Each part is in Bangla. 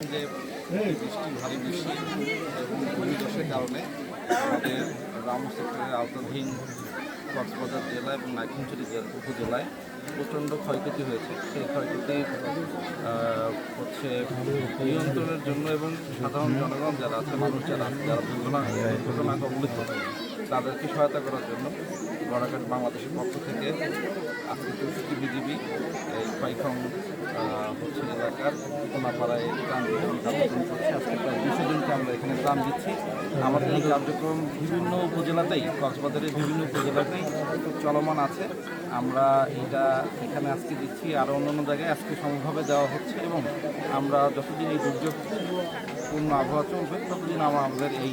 যে ভারী বৃষ্টি এবং ভূমিধসের কারণে আমাদের রামু সেক্টরের আওতাধীন কক্সবাজার জেলা এবং নাইক্ষ্যংছড়ি উপজেলায় প্রচণ্ড ক্ষয়ক্ষতি হয়েছে। সেই ক্ষয়ক্ষতি হচ্ছে নিয়ন্ত্রণের জন্য এবং সাধারণ জনগণ যারা আছে, মানুষ যারা দুর্ঘটনা কবলিত তাদেরকে সহায়তা করার জন্য বড়াঘাট বাংলাদেশের পক্ষ থেকে আজকে 64 বিজিবি এই পাইখং হচ্ছে এলাকার কোনাপাড়ায় ত্রাণ বিতরণ কার্যক্রম করছে। আজকে প্রায় 200 জনকে আমরা এখানে ত্রাণ দিচ্ছি। আমাদের এই কার্যক্রম বিভিন্ন উপজেলাতেই, কক্সবাজারের বিভিন্ন উপজেলাতেই চলমান আছে। আমরা এখানে আজকে দিচ্ছি, আরও অন্যান্য জায়গায় আজকে সমভাবে দেওয়া হচ্ছে এবং আমরা যতদিন এই দুর্যোগপূর্ণ আবহাওয়া চলবে ততদিন আমাদের এই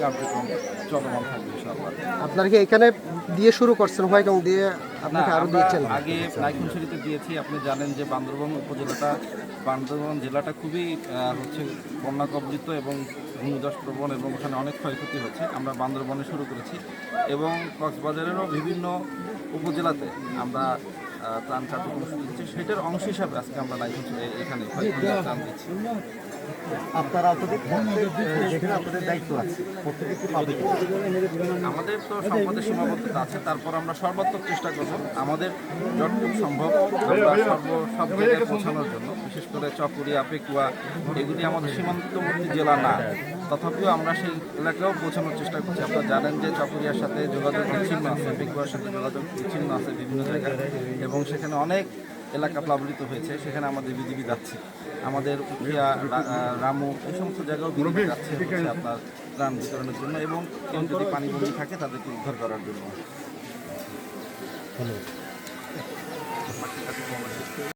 কার্যক্রম চলমান থাকবে ইনশাআল্লাহ। আপনারা কি এখানে দিয়ে শুরু করছেন হোয়াইটং দিয়ে? আপনাকে আরো দিয়েছেন? আগে নাইক্ষ্যংছড়িতে দিয়েছি। আপনি জানেন যে বান্দরবান জেলাটা খুবই হচ্ছে বন্যা কবলিত এবং ভূমিধস প্রবণ এবং ওখানে অনেক ক্ষয়ক্ষতি হচ্ছে। আমরা বান্দরবানে শুরু করেছি এবং কক্সবাজারেরও বিভিন্ন উপজেলাতে আমরা ত্রাণ কার্যক্রম শুরু করছি। সেটার অংশ হিসাবে আজকে আমরা নাইক্ষ্যংছড়ি এখানে ত্রাণ দিচ্ছি। আপনারা যেখানে আপনাদের দায়িত্ব আছে প্রত্যেকে কি পাবে? আমাদের তো সম্পদের সীমাবদ্ধতা আছে, তারপর আমরা সর্বাত্মক চেষ্টা করব আমাদের যতটুকু সম্ভব আমরা সব জায়গায় পৌঁছানোর জন্য। বিশেষ করে চকরিয়া, পেকুয়া এগুলি আমাদের সীমান্তবর্তী জেলা না, তথাপিও আমরা সেই এলাকাও পৌঁছানোর চেষ্টা করছি। আপনারা জানেন যে চকরিয়ার সাথে যোগাযোগ বিচ্ছিন্ন আছে, পেকুয়ার সাথে যোগাযোগ বিচ্ছিন্ন আছে বিভিন্ন জায়গায় এবং সেখানে অনেক এলাকা প্লাবিত হয়েছে। সেখানে আমাদের বিজিবি যাচ্ছে, আমাদের রামু এই সমস্ত জায়গাও বিজিবি যাচ্ছে আপনার ত্রাণ বিতরণের জন্য এবং কেউ যদি পানিবন্দী থাকে তাদেরকে উদ্ধার করার জন্য।